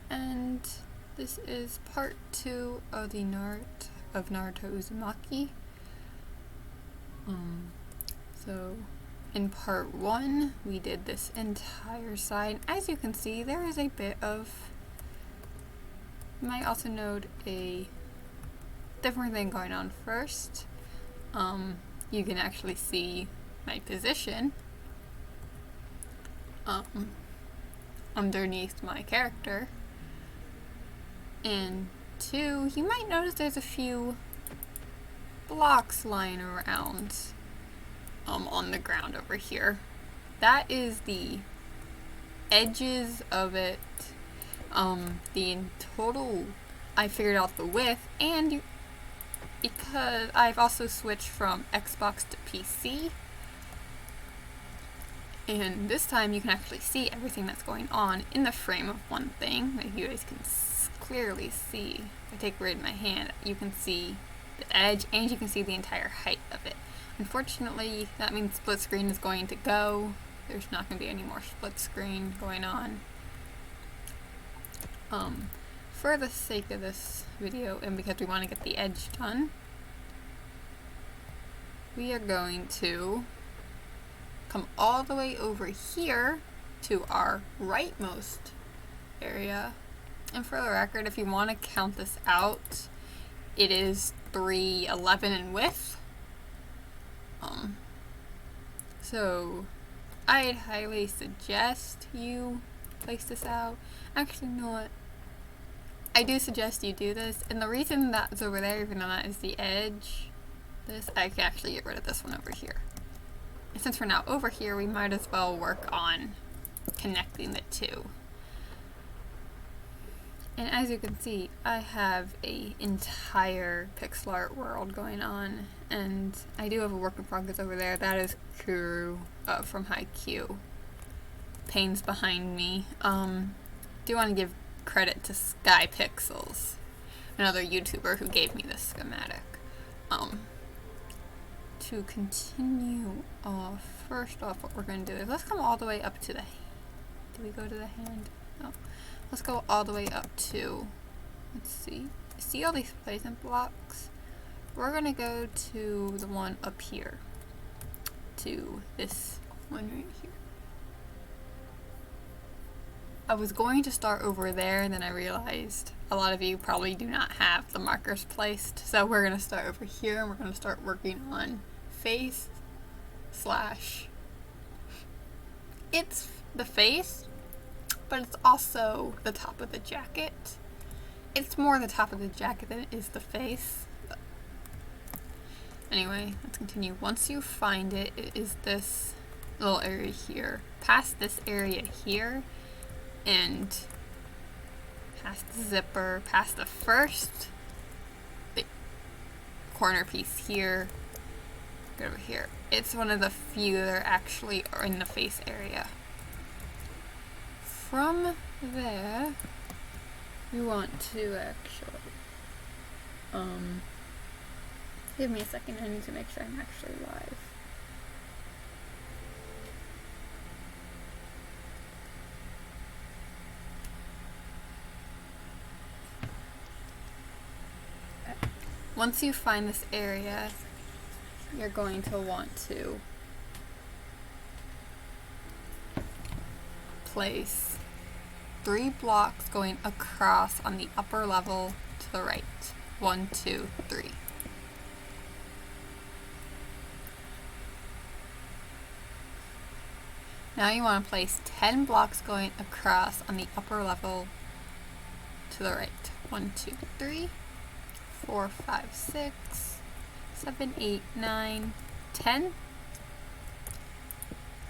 and this is part 2 of the Naruto Uzumaki. So in part 1 we did this entire side. As you can see, there is a bit of, you might also note a different thing going on first. You can actually see my position underneath my character. And 2, you might notice there's a few blocks lying around on the ground over here. That is the edges of it. In total, I figured out the width, and because I've also switched from Xbox to PC, and this time you can actually see everything that's going on in the frame of one thing. Like you guys can clearly see. If I take rid of my hand, you can see the edge and you can see the entire height of it. Unfortunately, that means split screen is going to go. There's not going to be any more split screen going on. For the sake of this video, and because we want to get the edge done, we are going to come all the way over here to our rightmost area. And for the record, if you want to count this out, it is 311 in width. So I'd highly suggest you place this out. Actually, you know what? I do suggest you do this, and the reason that's over there, even though that is the edge, I can actually get rid of this one over here. And since we're now over here, we might as well work on connecting the two. And as you can see, I have an entire pixel art world going on, and I do have a work in progress over there. That is Kuru from Haikyuu. Pain's behind me. Do want to give credit to Sky Pixels, another YouTuber who gave me this schematic. To continue off, first off, what we're going to do is let's come all the way up to the, do we go to the hand? No. Let's go all the way up to, let's see all these placement blocks? We're going to go to the one up here, to this one right here. I was going to start over there, and then I realized a lot of you probably do not have the markers placed, so we're going to start over here, and we're going to start working on face slash, it's the face, but it's also the top of the jacket. It's more the top of the jacket than it is the face. But anyway, let's continue. Once you find it, it is this little area here. Past this area here, and past the zipper, past the first corner piece here, go over here. It's one of the few that actually are in the face area. From there, we want to actually, give me a second, I need to make sure I'm actually live. Once you find this area, you're going to want to place 3 blocks going across on the upper level to the right. 1, 2, 3. Now you want to place 10 blocks going across on the upper level to the right. 1, 2, 3, 4, 5, 6, 7, 8, 9, 10.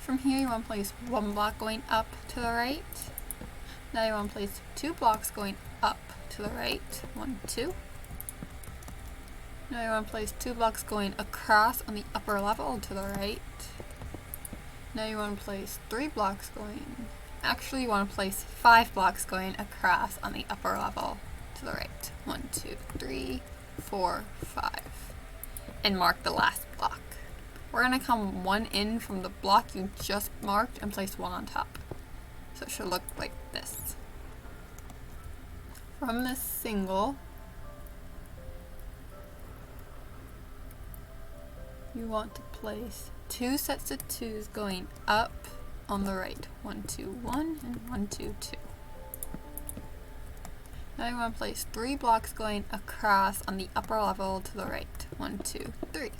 From here you want to place 1 block going up to the right. Now you want to place 2 blocks going up to the right. 1, 2. Now you want to place 2 blocks going across on the upper level to the right. Now you want to place 3 blocks going, actually you want to place 5 blocks going across on the upper level to the right. 1, 2, 3, 4, 5. And mark the last block. We're going to come 1 in from the block you just marked and place 1 on top. So it should look like this. From this single, you want to place 2 sets of 2s going up on the right. 1, 2, 1, and 1, 2, 2. Now you want to place 3 blocks going across on the upper level to the right. 1, 2, 3.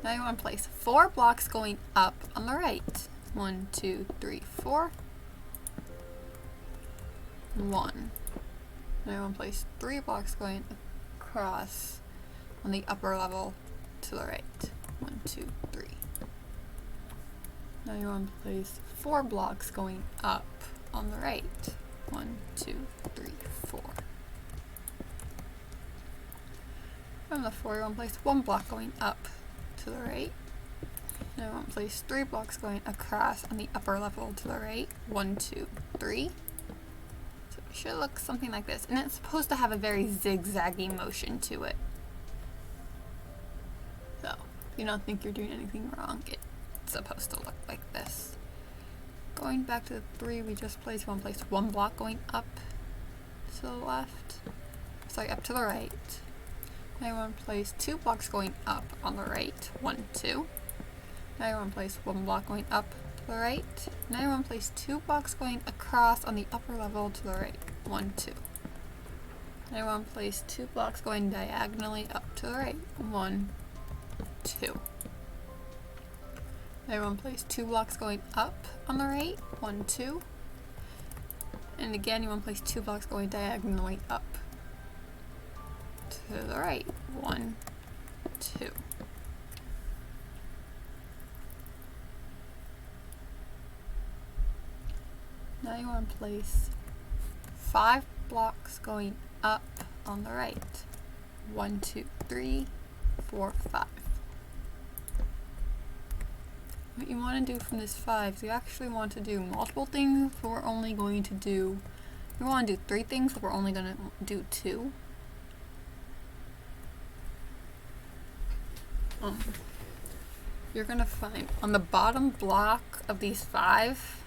Now you want to place 4 blocks going up on the right. 1, 2, 3, 4. 1. Now you want to place 3 blocks going across on the upper level to the right. 1, 2, 3. Now you want to place 4 blocks going up on the right. 1, 2, 3, 4. From the 4, you want to place 1 block going up to the right. Now you want to place 3 blocks going across on the upper level to the right. 1, 2, 3. So it should look something like this. And it's supposed to have a very zigzaggy motion to it. So, if you don't think you're doing anything wrong, it's supposed to look like this. Going back to the 3 we just placed, you want to place 1 block going up to the left. Sorry, up to the right. Now you want to place 2 blocks going up on the right. 1, 2. Now you want to place 1 block going up to the right. Now you want to place 2 blocks going across on the upper level to the right. 1, 2. Now you want to place 2 blocks going diagonally up to the right. 1, 2. Now you want to place 2 blocks going up on the right. 1, 2. And again, you want to place 2 blocks going diagonally up to the right. 1, 2. Now you want to place 5 blocks going up on the right. 1, 2, 3, 4, 5. What you want to do from this 5 is you actually want to do multiple things, but we're only going to do, we want to do 3 things, but we're only going to do 2. You're going to find on the bottom block of these 5,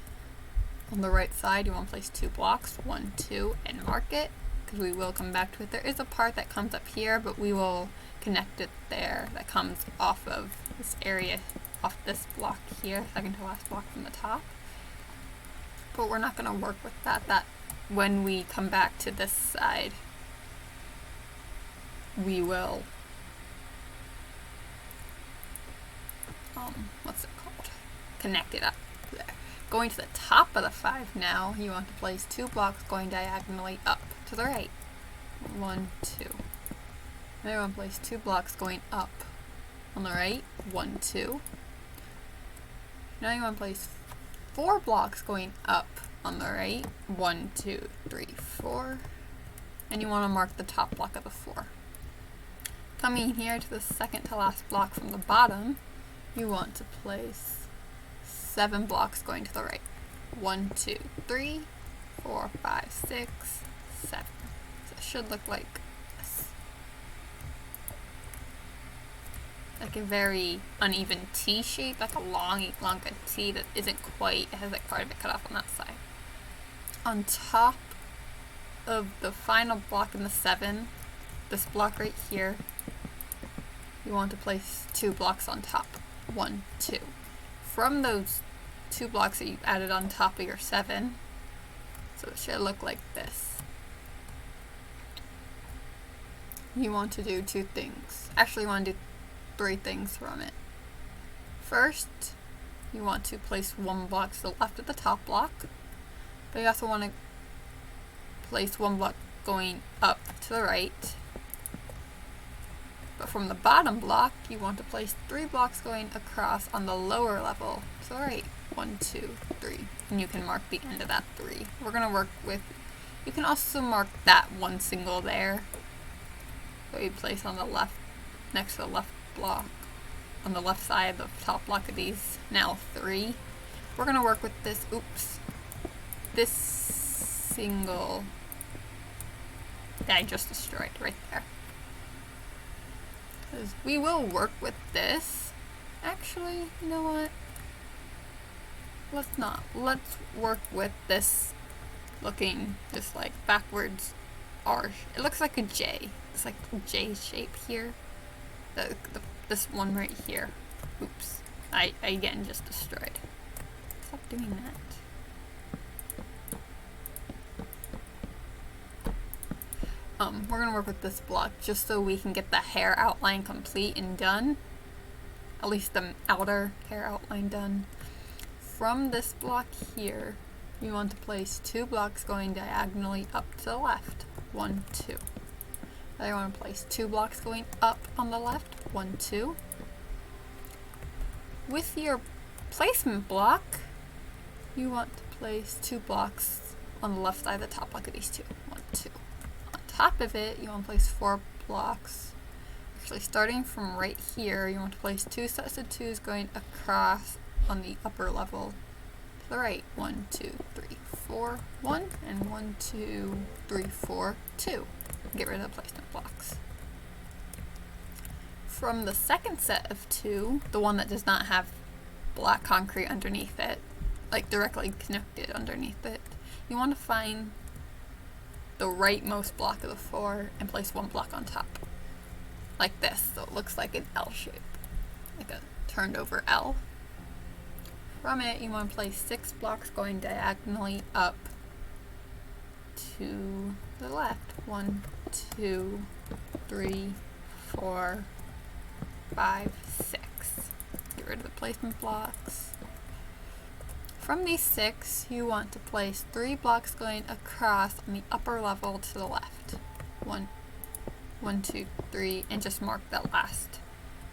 on the right side, you want to place 2 blocks, 1, 2, and mark it, because we will come back to it. There is a part that comes up here, but we will connect it there, that comes off of this area, off this block here, second to last block from the top. But we're not going to work with that. That when we come back to this side, we will what's it called? Connect it up there. Going to the top of the 5 now, you want to place 2 blocks going diagonally up to the right. 1, 2. Now you want to place 2 blocks going up on the right. 1, 2. Now you want to place 4 blocks going up on the right. 1, 2, 3, 4. And you want to mark the top block of the 4. Coming here to the second to last block from the bottom, you want to place 7 blocks going to the right. 1, 2, 3, 4, 5, 6, 7. So it should look like this. Like a very uneven T shape, like a longer T that isn't quite, it has like part of it cut off on that side. On top of the final block in the 7, this block right here, you want to place 2 blocks on top. 1, 2. From those 2 blocks that you've added on top of your 7, so it should look like this. You want to do 2 things. Actually, you want to do 3 things from it. First, you want to place 1 block to the left of the top block, but you also want to place 1 block going up to the right. But from the bottom block, you want to place 3 blocks going across on the lower level to the right. 1, 2, 3. And you can mark the end of that 3. We're going to work with, you can also mark that 1 single there that we place on the left, next to the left block, on the left side of the top block of these now 3. We're going to work with this, this single that I just destroyed right there. Because we will work with this. Actually, you know what? Let's not. Let's work with this looking just like backwards R. It looks like a J. It's like a J shape here. This one right here. Oops. I again just destroyed. Stop doing that. We're gonna work with this block just so we can get the hair outline complete and done. At least the outer hair outline done. From this block here, you want to place 2 blocks going diagonally up to the left. 1, 2. Then you want to place 2 blocks going up on the left. 1, 2. With your placement block, you want to place 2 blocks on the left side of the top. Look at these 2. 1, 2. On top of it, you want to place 4 blocks. Actually, starting from right here, you want to place 2 sets of 2s going across on the upper level to the right. 1, 2, 3, 4, 1, and 1, 2, 3, 4, 2. Get rid of the placement blocks. From the second set of 2, the one that does not have black concrete underneath it, like directly connected underneath it, you want to find the rightmost block of the 4 and place 1 block on top. Like this, so it looks like an L shape, like a turned over L. From it, you want to place 6 blocks going diagonally up to the left. 1, 2, 3, 4, 5, 6. Get rid of the placement blocks. From these 6, you want to place 3 blocks going across on the upper level to the left. 1, 2, 3, and just mark that last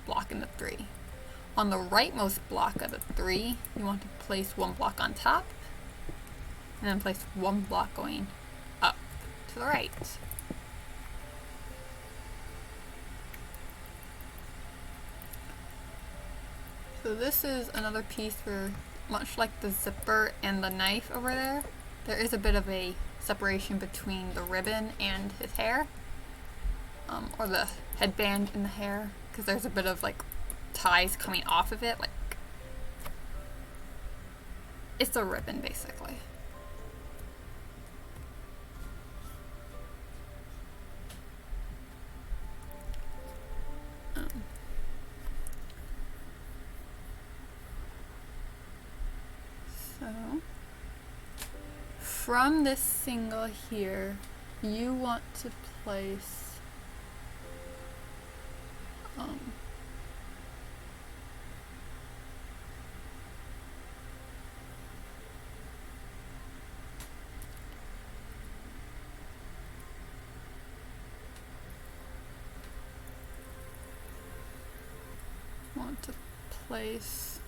block in the 3. On the rightmost block of the 3, you want to place 1 block on top, and then place 1 block going up to the right. So this is another piece where, much like the zipper and the knife over there, there is a bit of a separation between the ribbon and his hair, or the headband and the hair, because there's a bit of like ties coming off of it, like it's a ribbon basically. So from this single here, you want to place want to place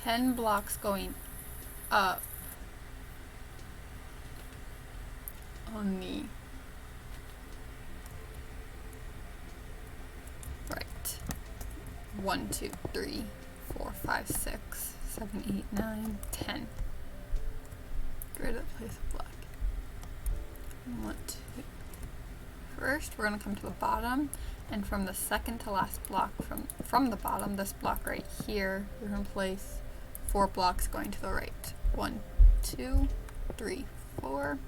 10 blocks going up on the right. 1, 2, 3, 4, 5, 6, 7, 8, 9, 10. Get rid of the place of black. 1, 2. First, we're going to come to the bottom, and from the second to last block from the bottom, this block right here, we're going to place 4 blocks going to the right. 1, 2, 3, 4,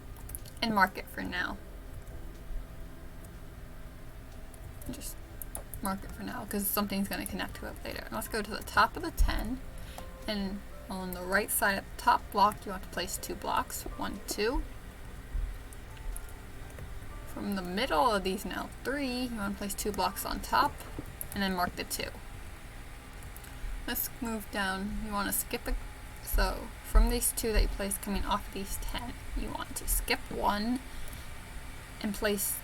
and mark it for now. Just mark it for now, because something's going to connect to it later. And let's go to the top of the 10, and on the right side of the top block, you want to place 2 blocks. 1, 2. From the middle of these now 3, you want to place 2 blocks on top, and then mark the 2. Let's move down. You want to skip it. So from these 2 that you placed coming off these 10, you want to skip 1 and place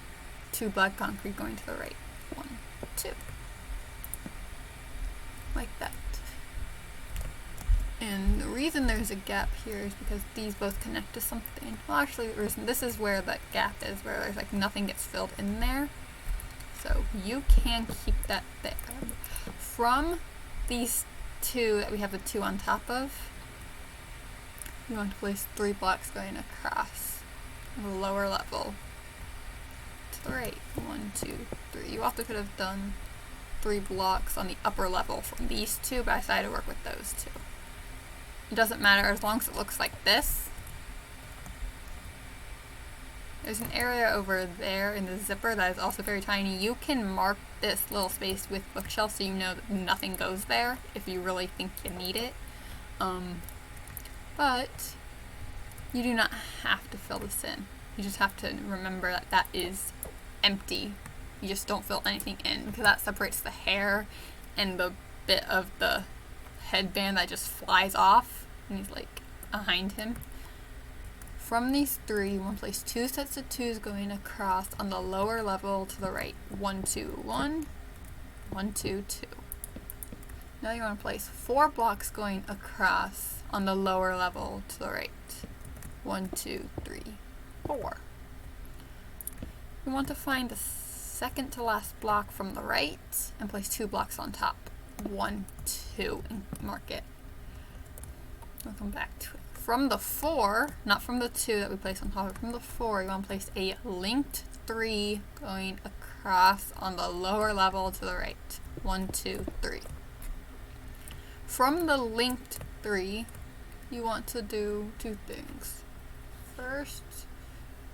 2 black concrete going to the right. 1, 2. Like that. And the reason there's a gap here is because these both connect to something. Well, actually, the reason this is where that gap is, where there's like nothing gets filled in there. So you can keep that there. From these 2 that we have the 2 on top of, you want to place 3 blocks going across the lower level to the right. 1, 2, 3. You also could have done 3 blocks on the upper level from these 2, but I decided to work with those 2. It doesn't matter as long as it looks like this. There's an area over there in the zipper that is also very tiny. You can mark this little space with bookshelf so you know that nothing goes there if you really think you need it. But you do not have to fill this in. You just have to remember that that is empty. You just don't fill anything in because that separates the hair and the bit of the headband that just flies off and he's like behind him. From these three, you want to place 2 sets of 2s going across on the lower level to the right. 1, 2, 1, 1, 2, 2. Now you want to place 4 blocks going across on the lower level to the right. 1, 2, 3, 4. You want to find the second to last block from the right and place 2 blocks on top. 1, 2, and mark it. We'll come back to it. From the 4, not from the 2 that we placed on top, but from the 4, you want to place a linked 3 going across on the lower level to the right. 1, 2, 3. From the linked 3, you want to do 2 things. First,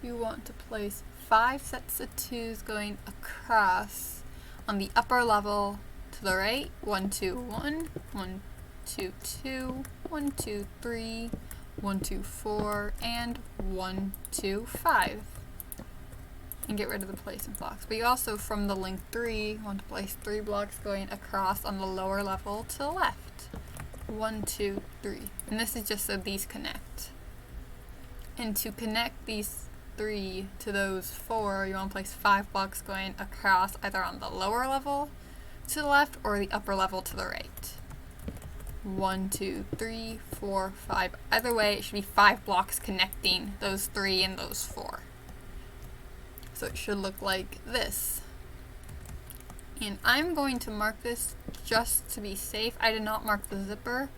you want to place 5 sets of 2s going across on the upper level to the right. 1, 2, 1, 1, 2, 2, 1, 2, 3, 1, 2, 4, and 1, 2, 5. And get rid of the placement blocks. But you also, from the link 3, want to place 3 blocks going across on the lower level to the left. 1, 2, 3. And this is just so these connect. And to connect these 3 to those 4, you want to place 5 blocks going across either on the lower level to the left or the upper level to the right. 1, 2, 3, 4, 5. Either way, it should be 5 blocks connecting those 3 and those 4. So it should look like this. And I'm going to mark this just to be safe. I did not mark the zipper,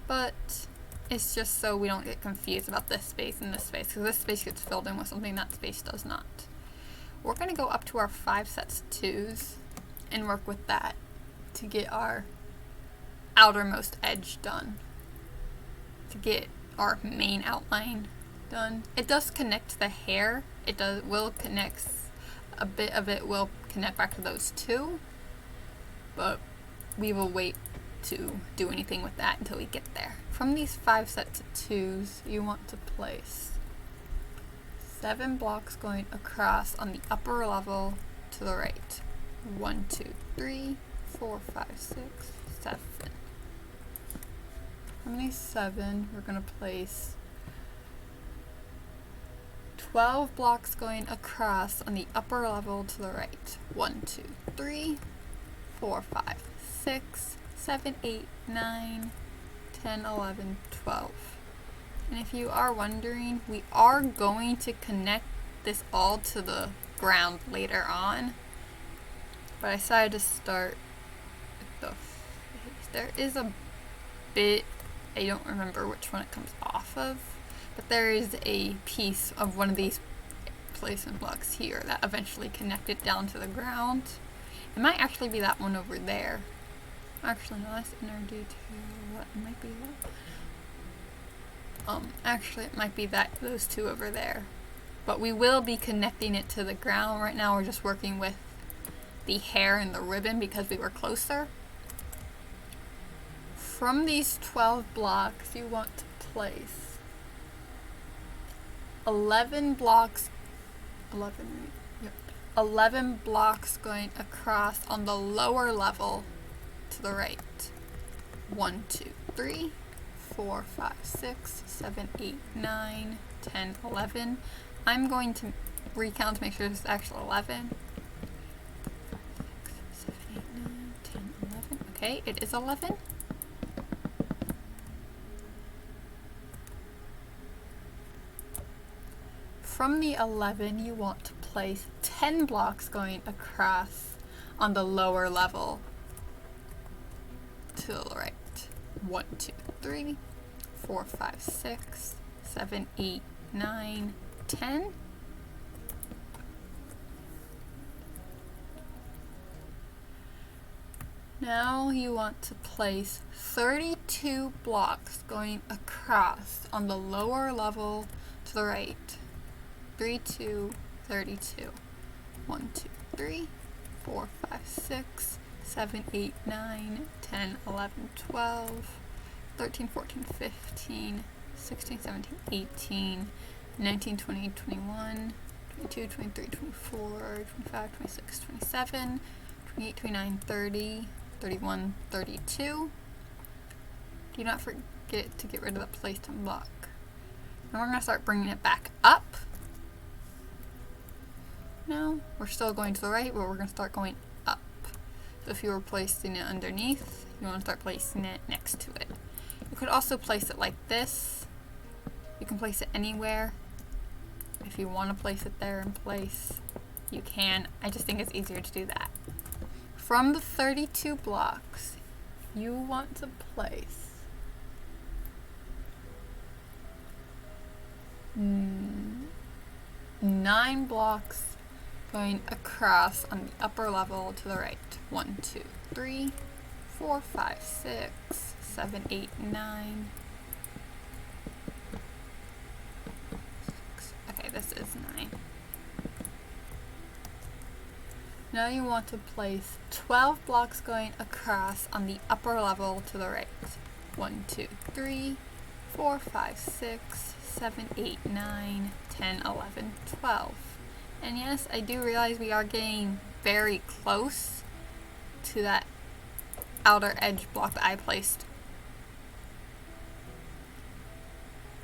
but it's just so we don't get confused about this space and this space, because this space gets filled in with something that space does not. We're going to go up to our 5 sets of 2s and work with that to get our outermost edge done, to get our main outline done. It does connect the hair. It will connect, a bit of it will connect back to those 2, but we will wait to do anything with that until we get there. From these 5 sets of 2s, you want to place 7 blocks going across on the upper level to the right. 1, 2, 3, 4, 5, 6, 7. From these 7, we're going to place 12 blocks going across on the upper level to the right. 1, 2, 3, 4, 5, 6, 7, 8, 9, 10, 11, 12. And if you are wondering, we are going to connect this all to the ground later on, but I decided to start with the face. There is a bit, I don't remember which one it comes off of, but there is a piece of one of these placement blocks here that eventually connected down to the ground. It might actually be that one over there. Actually, no, that's inner detail. What might be that? Actually, it might be that those 2 over there. But we will be connecting it to the ground. Right now, we're just working with the hair and the ribbon because we were closer. From these 12 blocks, you want to place 11 blocks. 11 blocks going across on the lower level to the right. 1, 2, 3, 4, 5, 6, 7, 8, 9, 10, 11. I'm going to recount to make sure it's actually 11. 6, 7, 8, 9, 10, 11. Okay, it is 11. From the 11, you want to place 10 blocks going across on the lower level to the right. 1, 2, 3, 4, 5, 6, 7, 8, 9, 10. Now you want to place 32 blocks going across on the lower level to the right. 3, 2, 32. 1, 2, 3, 4, 5, 6, 7, 8, 9, 10, 11, 12, 13, 14, 15, 16, 17, 18, 19, 20, 21, 22, 23, 24, 25, 26, 27, 28, 29, 30, 31, 32. Do not forget to get rid of the placed on block. Now we're going to start bringing it back up. No, we're still going to the right, but we're going to start going up. So if you were placing it underneath, you want to start placing it next to it. You could also place it like this. You can place it anywhere. If you want to place it there in place, you can. I just think it's easier to do that. From the 32 blocks, you want to place 9 blocks going across on the upper level to the right. 1, 2, 3, 4, 5, 6, 7, 8, 9. Okay, this is 9. Now you want to place 12 blocks going across on the upper level to the right. 1, 2, 3, 4, 5, 6, 7, 8, 9, 10, 11, 12. And yes, I do realize we are getting very close to that outer edge block that I placed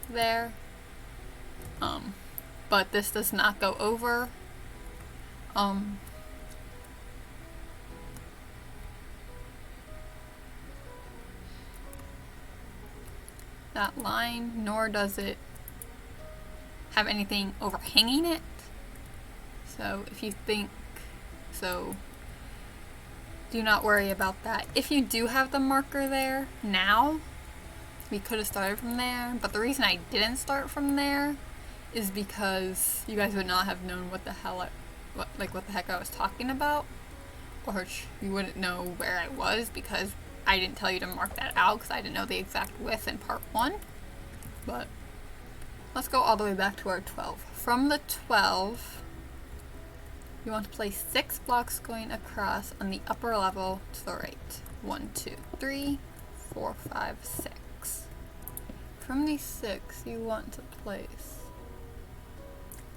there. But this does not go over. That line, nor does it have anything overhanging it. So if you think so, do not worry about that. If you do have the marker there now, we could have started from there, but the reason I didn't start from there is because you guys would not have known what the heck I was talking about, or you wouldn't know where I was because I didn't tell you to mark that out because I didn't know the exact width in part 1. But let's go all the way back to our 12. From the 12, you want to place 6 blocks going across on the upper level to the right. 1, 2, 3, 4, 5, 6. From these 6, you want to place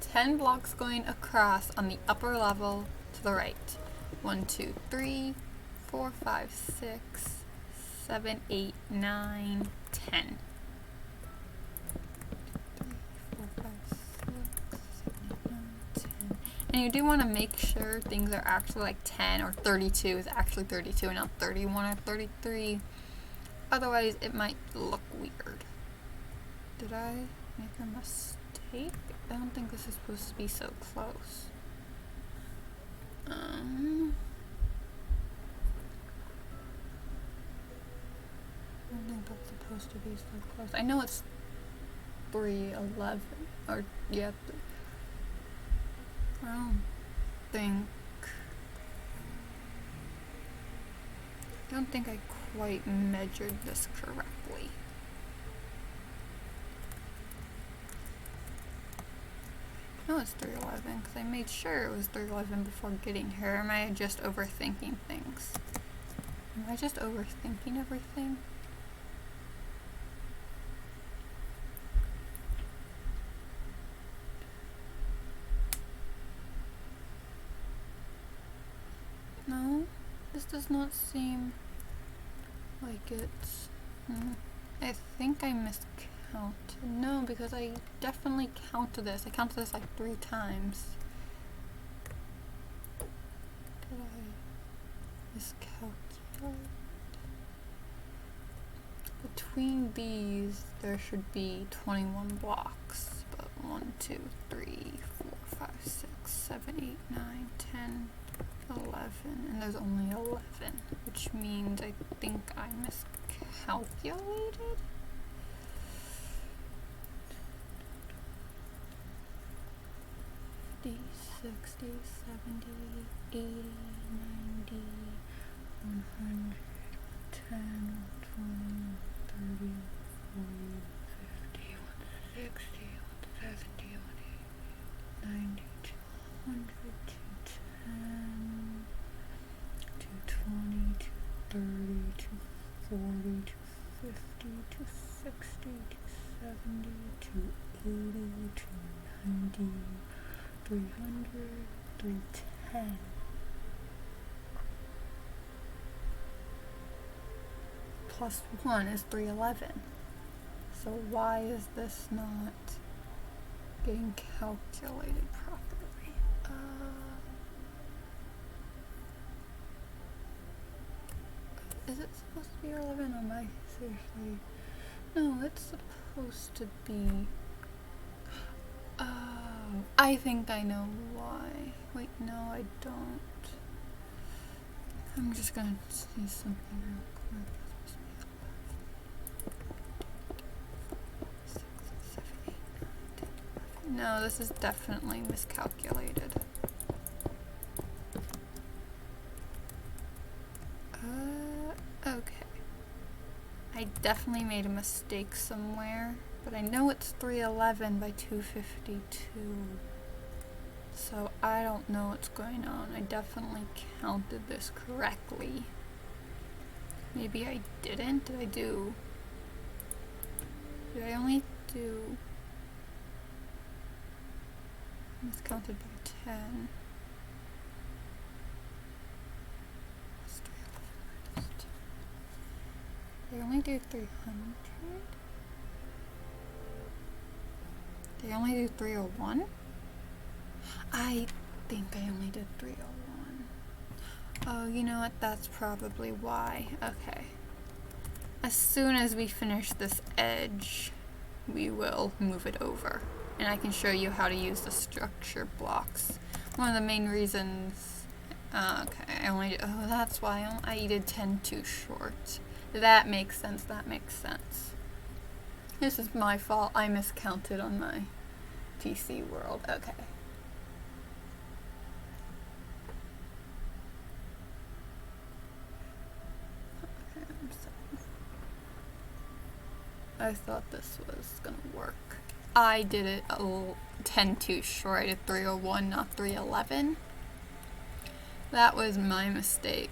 10 blocks going across on the upper level to the right. 1, 2, 3, 4, 5, 6, 7, 8, 9, 10. And you do want to make sure things are actually like 10 or 32 is actually 32 and not 31 or 33. Otherwise, it might look weird. Did I make a mistake? I don't think this is supposed to be so close. I don't think that's supposed to be so close. I know it's 311, or yeah. I don't think I quite measured this correctly. No, it's 311 because I made sure it was 311 before getting here. Am I just overthinking things? Am I just overthinking everything? No, this does not seem like it's... I think I miscounted. No, because I definitely counted this. I counted this like 3 times. Did I miscalculate? Between these, there should be 21 blocks. But 1, 2, 3, 4, 5, 6, 7, 8, 9, 10... 11, and there's only 11, which means I think I miscalculated. $50, $60, $70, $80, $90, $100, $10, $20, $30, $40, $50, $160, $170, $180. 270, 280, 290, 300, 310. Plus 1 is 311. So why is this not getting calculated properly? Is it supposed to be 11? Or am I seriously? No, it's supposed to be. Oh, I think I know why. Wait, no, I don't. I'm just gonna see something real quick. No, this is definitely miscalculated. Okay. I definitely made a mistake somewhere, but I know it's 311 by 252. So I don't know what's going on. I definitely counted this correctly. Maybe I didn't? Did I only do miscounted by 10? What's 311? They only do 300? They only do 301? I think I only did 301. Oh, you know what? That's probably why. Okay. As soon as we finish this edge, we will move it over. And I can show you how to use the structure blocks. One of the main reasons... okay, oh, that's why I did 10 too short. That makes sense, that makes sense. This is my fault. I miscounted on my PC world. Okay. I thought this was gonna work. I did it a little 10 too short. I did 301, not 311. That was my mistake.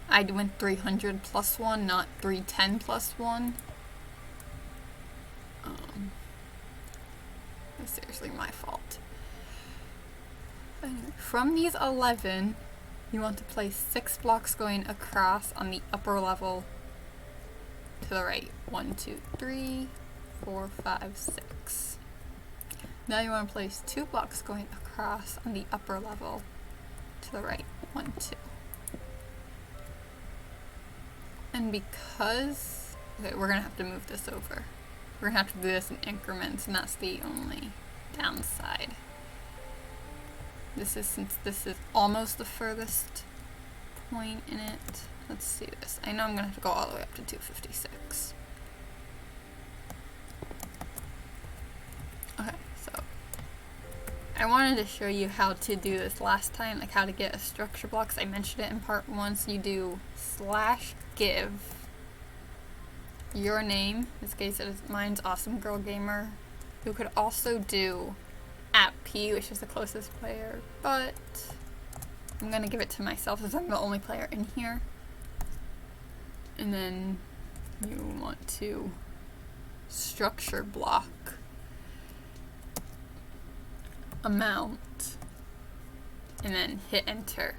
I went 300 plus 1, not 310 plus 1. It's seriously my fault. Anyway, from these 11, you want to place 6 blocks going across on the upper level to the right. 1, 2, 3, 4, 5, 6. Now you want to place 2 blocks going across on the upper level to the right. 1, 2. And because... okay, we're going to have to move this over. We're going to have to do this in increments, and that's the only downside. Since this is almost the furthest point in it. Let's do this. I know I'm going to have to go all the way up to 256. Okay, so I wanted to show you how to do this last time, like how to get a structure block, 'cause I mentioned it in part 1. So you do /give your name. In this case, mine's Awesome Girl Gamer. You could also do @P, which is the closest player, but I'm going to give it to myself as I'm the only player in here. And then you want to structure block amount and then hit enter,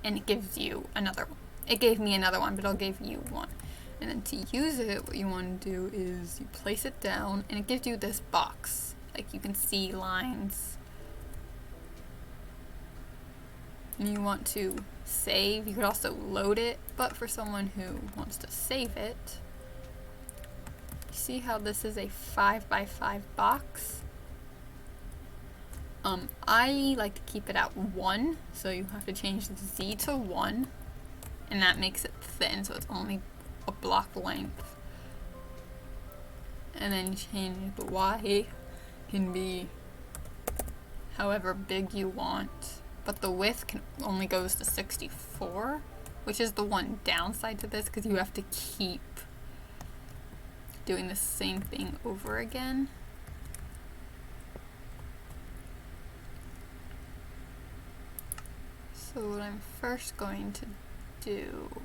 and it gives you another one. It gave me another one, but it'll give you one. And then to use it, what you want to do is you place it down, and it gives you this box. Like you can see lines. And you want to save. You could also load it, but for someone who wants to save it, you see how this is a 5x5 box? I like to keep it at 1, so you have to change the Z to 1, and that makes it thin, so it's only a block length. And then change the Y, can be however big you want, but the width only goes to 64, which is the one downside to this, because you have to keep doing the same thing over again. So what I'm first going to do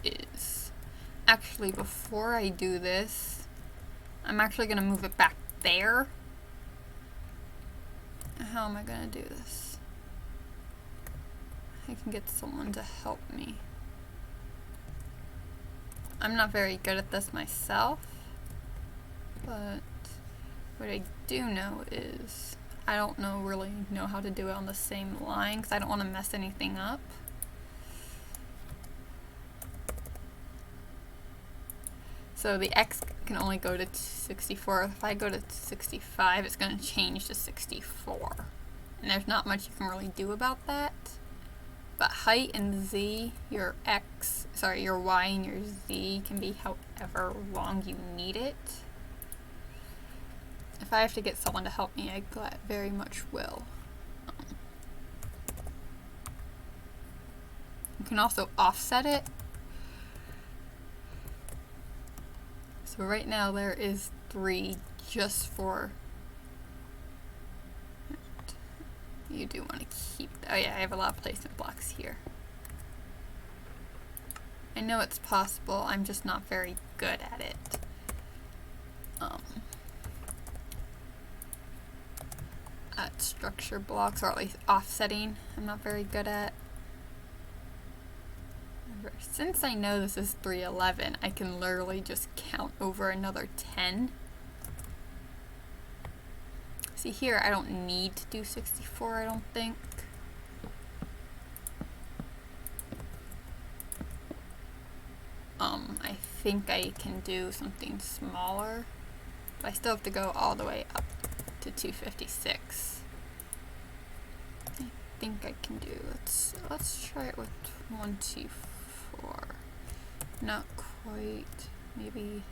is, actually before I do this, I'm actually going to move it back there. How am I going to do this? I can get someone to help me. I'm not very good at this myself, but what I do know is I don't really know how to do it on the same line because I don't want to mess anything up. So the X can only go to 64. If I go to 65, it's going to change to 64. And there's not much you can really do about that. But height and Z, your Y and your Z can be however long you need it. If I have to get someone to help me, I very much will. You can also offset it. So right now there is 3 just for... You do want to keep... Oh yeah, I have a lot of placement blocks here. I know it's possible, I'm just not very good at it. At structure blocks, or at least offsetting, I'm not very good at. Since I know this is 311, I can literally just count over another 10. See here, I don't need to do 64, I don't think. I think I can do something smaller, but I still have to go all the way up to 256. I think I can do, let's try it with 124. Not quite, maybe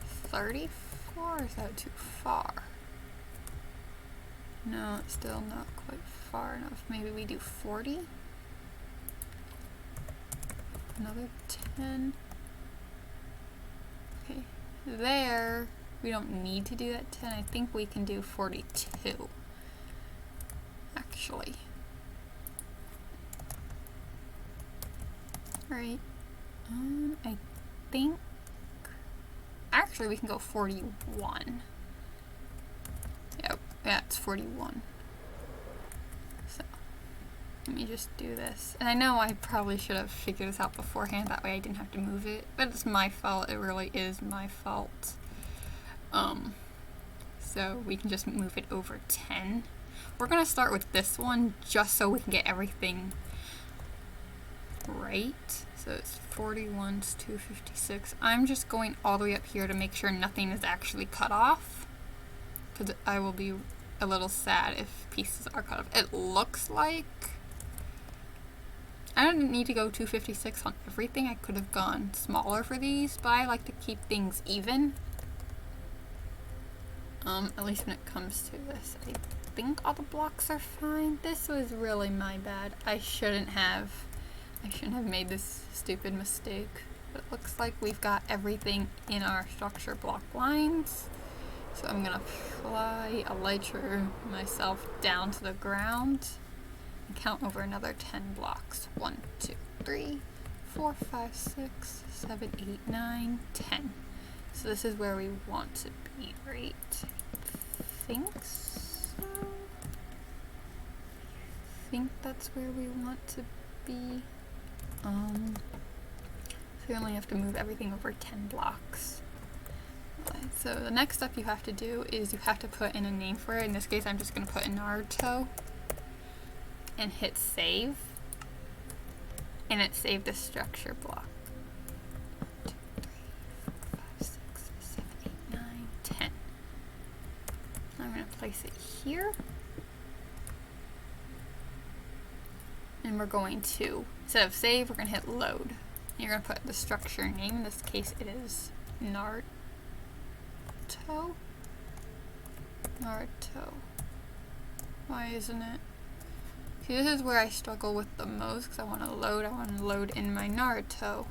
34, or is that too far? No, it's still not quite far enough. Maybe we do 40? Another 10. Okay, there, we don't need to do that 10. I think we can do 42, actually. Right, I think, actually we can go 41. Yep, yeah, it's 41. So, let me just do this. And I know I probably should have figured this out beforehand, that way I didn't have to move it, but it's my fault, it really is my fault. So we can just move it over 10. We're gonna start with this one, just so we can get everything right. So it's 41 to 256. I'm just going all the way up here to make sure nothing is actually cut off, because I will be a little sad if pieces are cut off. It looks like I don't need to go 256 on everything. I could have gone smaller for these, but I like to keep things even. At least when it comes to this. I think all the blocks are fine. This was really my bad. I shouldn't have made this stupid mistake. But it looks like we've got everything in our structure block lines. So I'm gonna fly elytra myself down to the ground and count over another 10 blocks. 1, 2, 3, 4, 5, 6, 7, 8, 9, 10. So this is where we want to be, right? I think so. I think that's where we want to be. So we only have to move everything over 10 blocks. Right, so the next step you have to do is you have to put in a name for it. In this case, I'm just going to put in Naruto and hit save. And it saved the structure block. 1, 2, 3, 4, 5, 6, 7, 8, 9, 10. I'm going to place it here. And we're going to, instead of save, we're going to hit load. You're going to put the structure name. In this case, it is Naruto. Why isn't it? See, this is where I struggle with the most, because I want to load in my Naruto.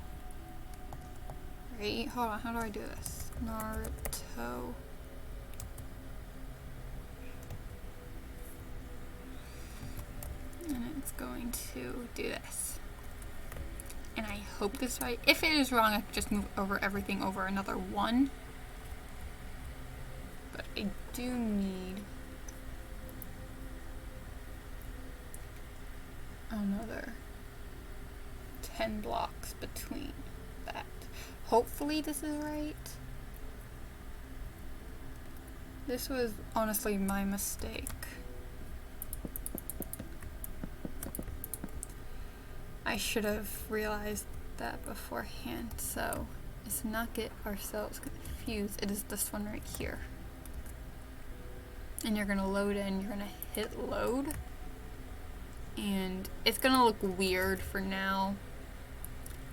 Right? Hold on, how do I do this? Naruto. And it's going to do this. and I hope this is right. If it is wrong, I could just move over everything over another 1. But I do need another 10 blocks between that. Hopefully this is right. This was honestly my mistake. I should have realized that beforehand, so let's not get ourselves confused. It is this one right here. And you're gonna load in, you're gonna hit load, and it's gonna look weird for now,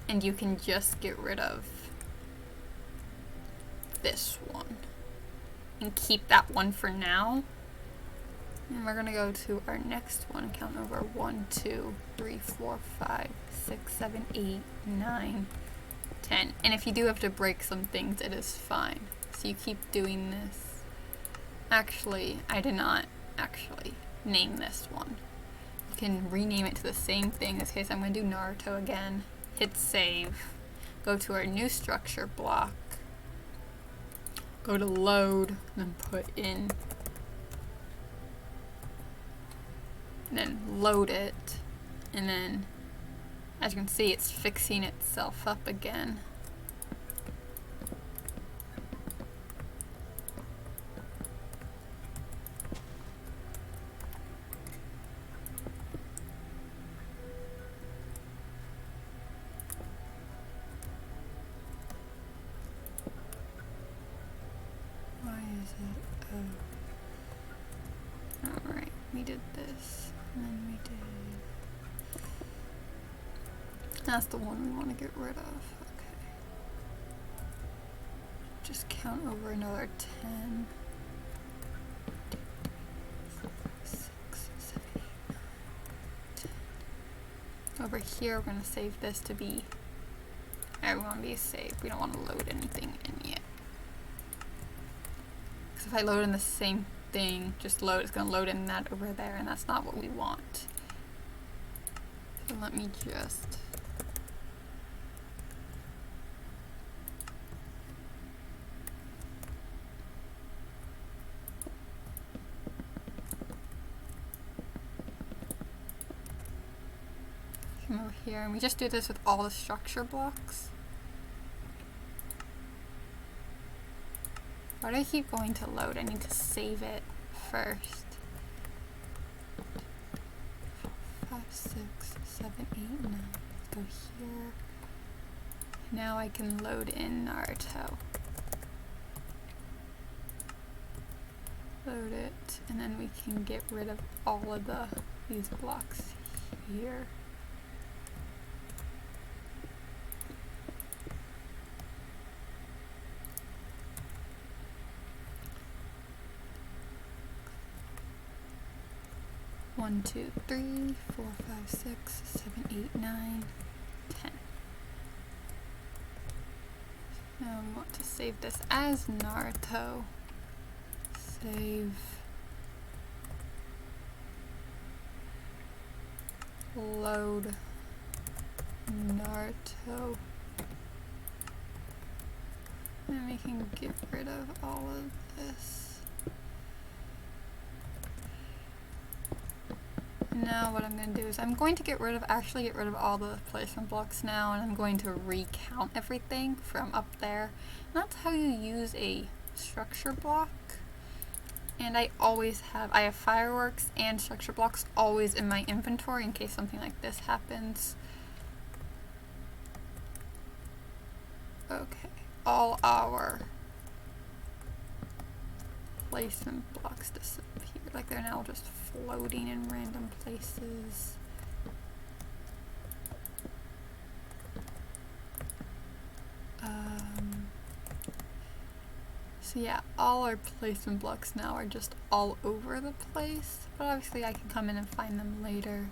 and you can just get rid of this one and keep that one for now. And we're gonna go to our next one, count over 1, 2, 3, 4, 5, 6, 7, 8, 9, 10. And if you do have to break some things, it is fine. So you keep doing this. Actually, I did not actually name this one. You can rename it to the same thing. In this case, I'm gonna do Naruto again. Hit save. Go to our new structure block. Go to load, and then put in, and then load it, and then as you can see, it's fixing itself up again. Why is it? Alright, we did this, and then we did... That's the one we want to get rid of. Okay. Just count over another 10. 6, 7, 8, 9, 10. Over here, we're going to save this to be... we want to be saved. We don't want to load anything in yet. Because if I load in the same thing, just load, it's going to load in that over there, and that's not what we want. So let me just... come over here, and we just do this with all the structure blocks. Why do I keep going to load? I need to save it first. 5, 6, 7, 8, 9. Let's go here. Now I can load in Naruto. Load it, and then we can get rid of all of these blocks here. One, 2, 3, 4, 5, 6, 7, 8, 9, 10. Now we want to save this as Naruto. Save. Load Naruto. And we can get rid of all of this. Now what I'm going to do is I'm going to get rid of all the placement blocks now, and I'm going to recount everything from up there. And that's how you use a structure block. And I have fireworks and structure blocks always in my inventory in case something like this happens. Okay, all our placement blocks disappear. Like they're now just floating in random places. So yeah, all our placement blocks now are just all over the place, but obviously I can come in and find them later.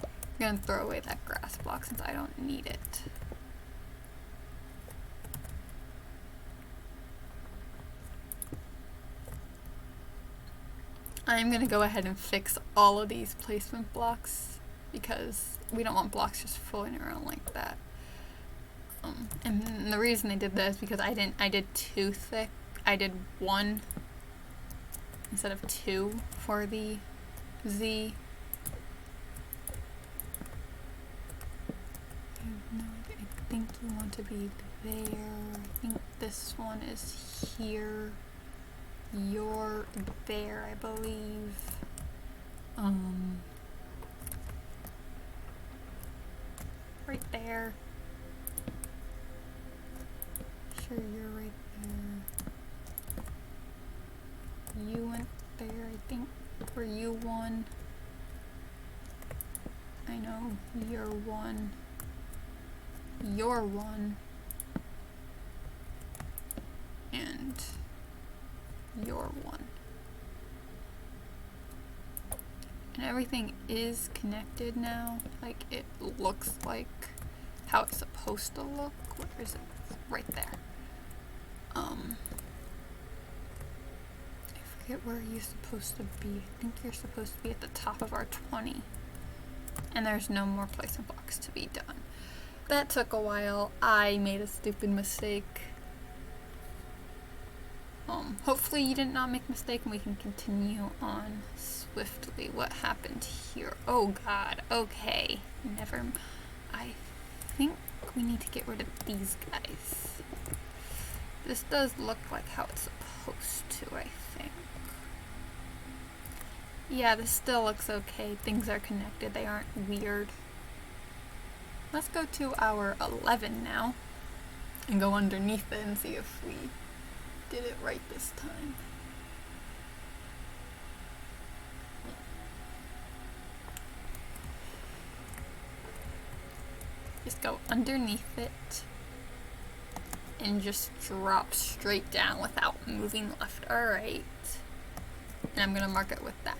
I'm gonna throw away that grass block since I don't need it. I'm gonna go ahead and fix all of these placement blocks because we don't want blocks just floating around like that. And the reason I did that is because I did too thick. I did one instead of two for the Z. No, I think you want to be there. I think this one is here. You're there, I believe. Right there. Sure, you're right there. You went there, I think. Were you one? I know, you're one. You're one. And you're one. And everything is connected now. Like, it looks like how it's supposed to look. Where is it? Right there. I forget where you're supposed to be. I think you're supposed to be at the top of our 20. And there's no more placement blocks to be done. That took a while. I made a stupid mistake. Hopefully you did not make a mistake and we can continue on swiftly. What happened here? Oh god, okay. I think we need to get rid of these guys. This does look like how it's supposed to, I think. Yeah, this still looks okay. Things are connected. They aren't weird. Let's go to our 11 now and go underneath it and see if we did it right this time. Just go underneath it and just drop straight down without moving left or right. And I'm gonna mark it with that.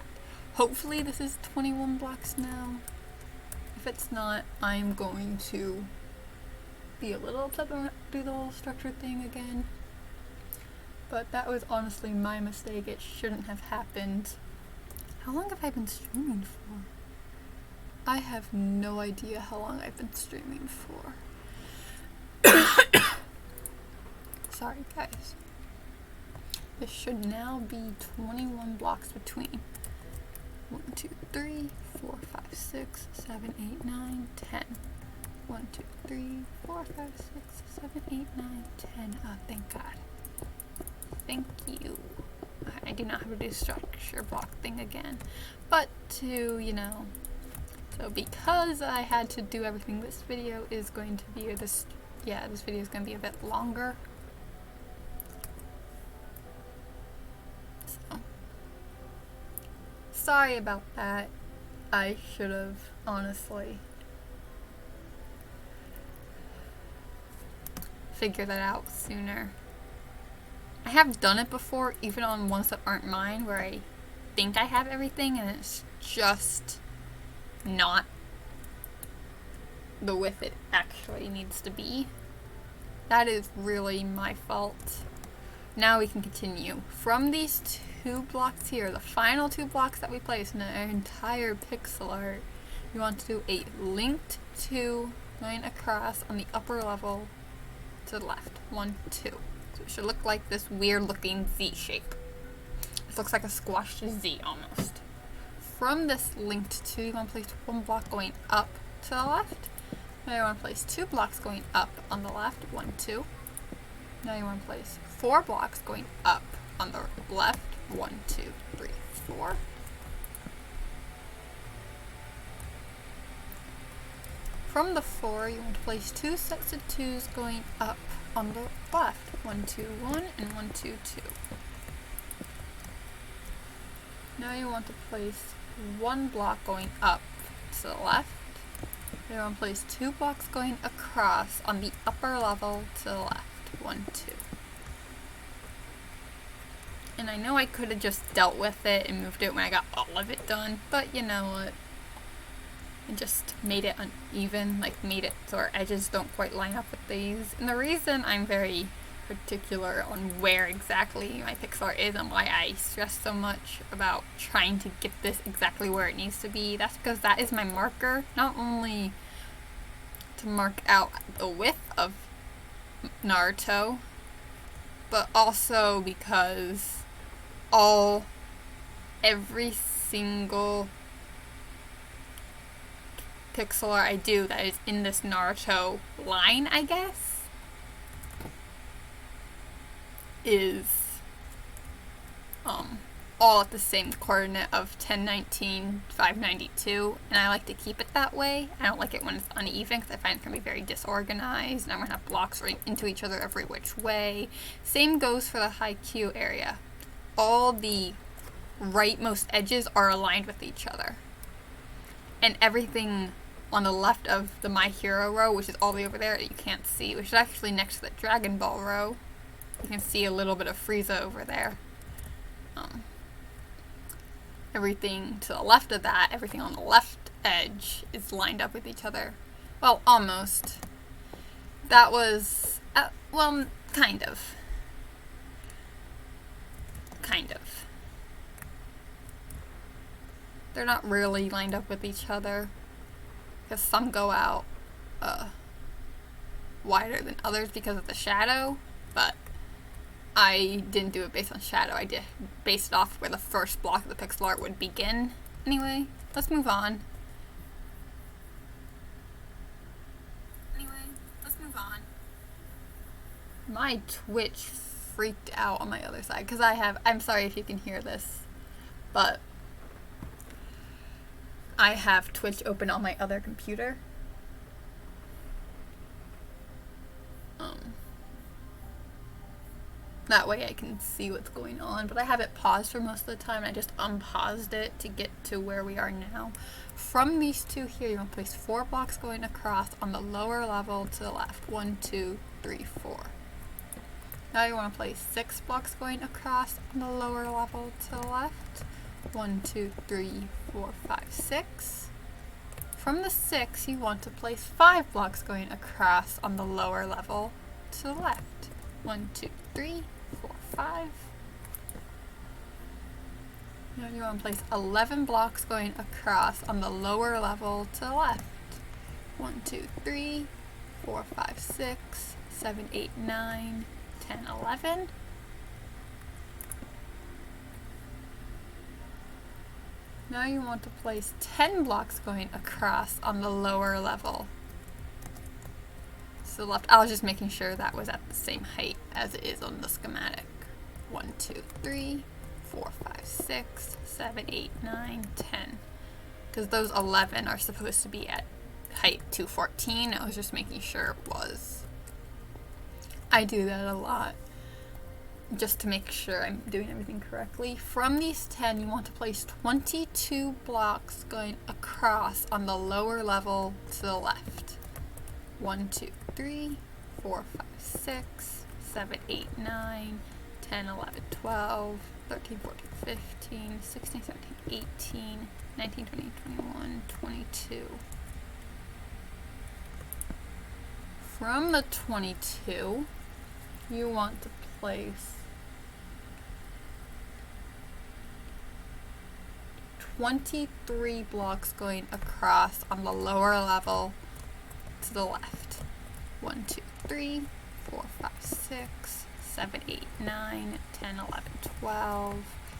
Hopefully this is 21 blocks now. If it's not, I'm going to be a little upset when I do the whole structure thing again. But that was honestly my mistake. It shouldn't have happened. How long have I been streaming for? I have no idea how long I've been streaming for. Sorry guys. This should now be 21 blocks between 1, 2, 3, 4, 5, 6, 7, 8, 9, 10. 1, 2, 3, 4, 5, 6, 7, 8, 9, 10. Oh, thank God. Thank you. I do not have to do structure block thing again. But to, so because I had to do everything, this video is going to be, this video is going to be a bit longer. So, sorry about that. I should have, honestly, figured that out sooner. I have done it before, even on ones that aren't mine, where I think I have everything and it's just not the width it actually needs to be. That is really my fault. Now we can continue. From these 2 blocks here, the final 2 blocks that we place in our entire pixel art, you want to do a linked 2 going across on the upper level to the left. 1, 2. So it should look like this weird looking Z shape. It looks like a squashed Z almost. From this linked 2, you want to place 1 block going up to the left. Now you want to place 2 blocks going up on the left. 1, 2. Now you want to place 4 blocks going up on the left. 1, 2, 3, 4. From the 4, you want to place 2 sets of 2s going up on the left. 1, 2, 1, and 1, 2, 2. Now you want to place 1 block going up to the left. You want to place 2 blocks going across on the upper level to the left. 1, 2. And I know I could have just dealt with it and moved it when I got all of it done, but you know what? It just made it uneven, like made it so our edges don't quite line up with these. And the reason I'm very particular on where exactly my pixel art is and why I stress so much about trying to get this exactly where it needs to be. That's because that is my marker, not only to mark out the width of Naruto, but also because every single pixel art I do that is in this Naruto line, I guess, is all at the same coordinate of 1019, 592, and I like to keep it that way. I don't like it when it's uneven because I find it can be very disorganized, and I'm going to have blocks running into each other every which way. Same goes for the high Q area. All the rightmost edges are aligned with each other. And everything on the left of the My Hero row, which is all the way over there that you can't see, which is actually next to the Dragon Ball row. You can see a little bit of Frieza over there. Everything to the left of that, everything on the left edge is lined up with each other. Well, almost. That was, well, kind of. Kind of. They're not really lined up with each other, because some go out wider than others because of the shadow, but I didn't do it based on shadow. I did based off where the first block of the pixel art would begin. Anyway, let's move on. My Twitch freaked out on my other side because I'm sorry if you can hear this, but I have Twitch open on my other computer. That way I can see what's going on, but I have it paused for most of the time. I just unpaused it to get to where we are now. From these two here, you want to place 4 blocks going across on the lower level to the left. 1, 2, 3, 4. Now you want to place 6 blocks going across on the lower level to the left. 1, 2, 3, 4, 5, 6. From the 6, you want to place 5 blocks going across on the lower level to the left. 1, 2, 3, 4, 5. Now you want to place 11 blocks going across on the lower level to the left. 1, 2, 3, 4, 5, 6, 7, 8, 9, 10, 11. Now you want to place 10 blocks going across on the lower level. So left, I was just making sure that was at the same height as it is on the schematic. 1, 2, 3, 4, 5, 6, 7, 8, 9, 10. Because those 11 are supposed to be at height 214. I was just making sure it was. I do that a lot, just to make sure I'm doing everything correctly. From these 10, you want to place 22 blocks going across on the lower level to the left. 1, 2, 3, 4, 5, 6, 7, 8, 9, 10, 11, 12, 13, 14, 15, 16, 17, 18, 19, 20, 21, 22. From the 22, you want to place 23 blocks going across on the lower level to the left. 1, 2, 3, 4, 5, 6, 7, 8, 9, 10, 11, 12,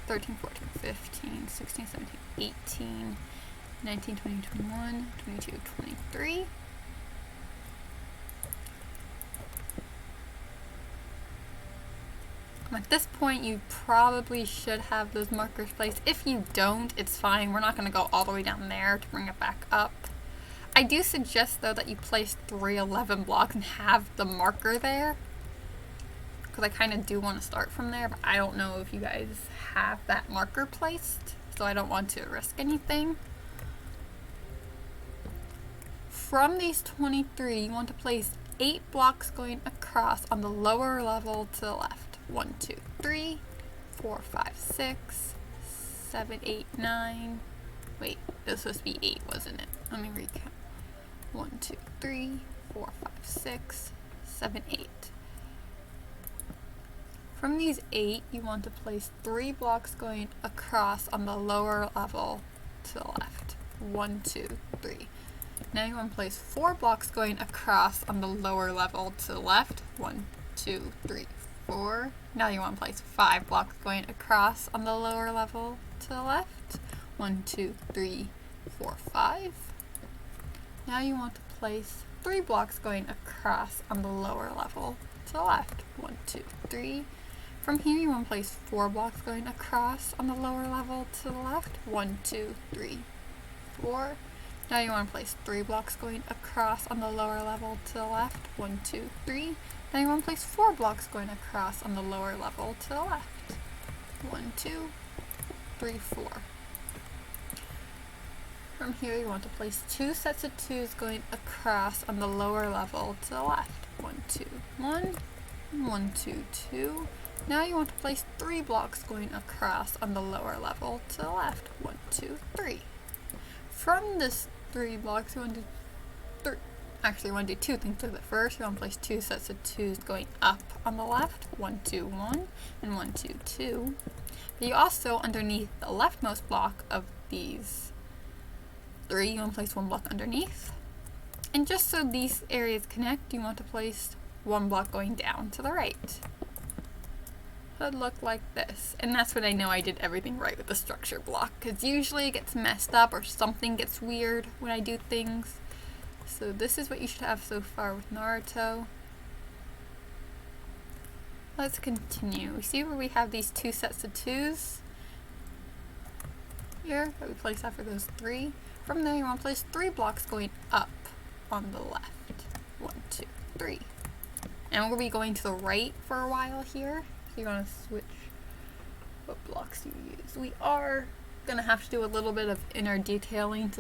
13, 14, 15, 16, 17, 18, 19, 20, 21, 22, 23. At this point, you probably should have those markers placed. If you don't, it's fine. We're not going to go all the way down there to bring it back up. I do suggest, though, that you place 311 blocks and have the marker there, because I kind of do want to start from there, but I don't know if you guys have that marker placed, so I don't want to risk anything. From these 23, you want to place 8 blocks going across on the lower level to the left. 1, 2, 3, 4, 5, 6, 7, 8, 9. Wait, it was supposed to be 8, wasn't it? Let me recap. 1, 2, 3, 4, 5, 6, 7, 8. From these 8, you want to place 3 blocks going across on the lower level to the left. 1, 2, 3. Now you want to place 4 blocks going across on the lower level to the left. 1, 2, 3, 4. Now you want to place 5 blocks going across on the lower level to the left. 1, 2, 3, 4, 5. Now you want to place 3 blocks going across on the lower level to the left. 1, 2, 3. From here you want to place 4 blocks going across on the lower level to the left. 1, 2, 3, 4. Now you want to place 3 blocks going across on the lower level to the left. 1, 2, 3. Now you want to place 4 blocks going across on the lower level to the left. 1, 2, 3, 4. From here you want to place 2 sets of 2s going across on the lower level to the left. 1, 2, 1. 1, 2, 2. Now you want to place 3 blocks going across on the lower level to the left. 1, 2, 3. From this 3 blocks, you want to do 2 things with it. First, you want to place 2 sets of 2s going up on the left. 1, 2, 1, and 1, 2, 2. But you also, underneath the leftmost block of these 3, you want to place 1 block underneath. And just so these areas connect, you want to place 1 block going down to the right. Would look like this. And that's when I know I did everything right with the structure block, because usually it gets messed up or something gets weird when I do things. So this is what you should have so far with Naruto. Let's continue. We see where we have these 2 sets of 2s here that we place after those 3. From there you want to place 3 blocks going up on the left. 1, 2, 3. And we'll be going to the right for a while here. So you want to switch what blocks you use. We are going to have to do a little bit of inner detailing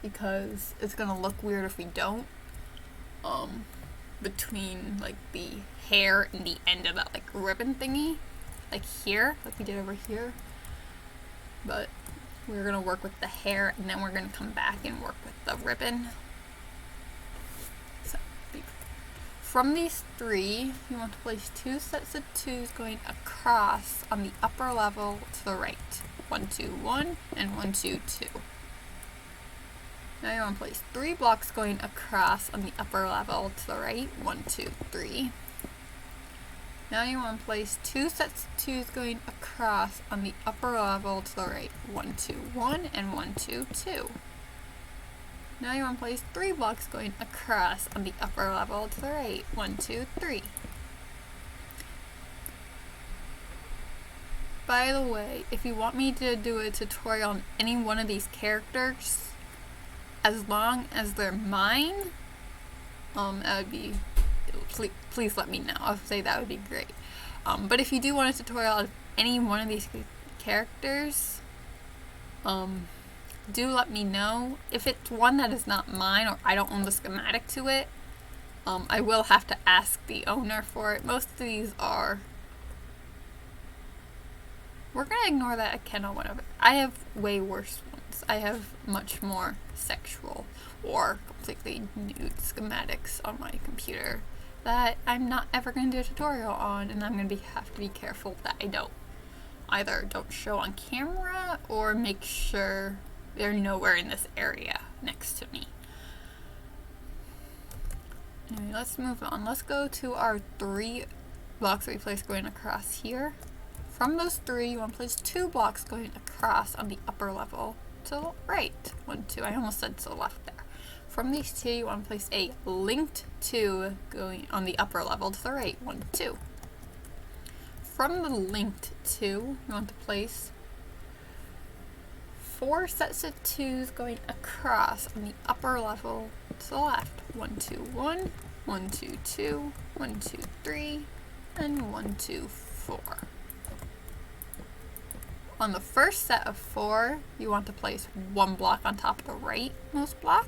because it's going to look weird if we don't. Between like the hair and the end of that like ribbon thingy. Like here, like we did over here. But we're going to work with the hair and then we're going to come back and work with the ribbon. From these 3, you want to place 2 sets of 2s going across on the upper level to the right. 1, 2, 1, and 1, 2, 2. Now you want to place 3 blocks going across on the upper level to the right. 1, 2, 3. Now you want to place 2 sets of 2s going across on the upper level to the right. 1, 2, 1, and 1, 2, 2. Now you want to place 3 blocks going across on the upper level to the right. 1, 2, 3. By the way, if you want me to do a tutorial on any one of these characters, as long as they're mine, that would be, please let me know. I'll say that would be great. But if you do want a tutorial of any one of these characters, do let me know. If it's one that is not mine or I don't own the schematic to it, I will have to ask the owner for it. Most of these are... We're going to ignore that Akeno one of it. I have way worse ones. I have much more sexual or completely nude schematics on my computer that I'm not ever going to do a tutorial on, and I'm going to have to be careful that I don't show on camera or make sure they're nowhere in this area next to me. Anyway, let's move on. Let's go to our 3 blocks that we placed going across here. From those 3, you want to place 2 blocks going across on the upper level to the right. 1, 2. I almost said to the left there. From these 2, you want to place a linked 2 going on the upper level to the right. 1, 2. From the linked 2, you want to place 4 sets of 2s going across on the upper level to the left. 1, 2, 1, 1, 2, 2, 1, 2, 3, and 1, 2, 4. On the first set of 4, you want to place 1 block on top of the rightmost block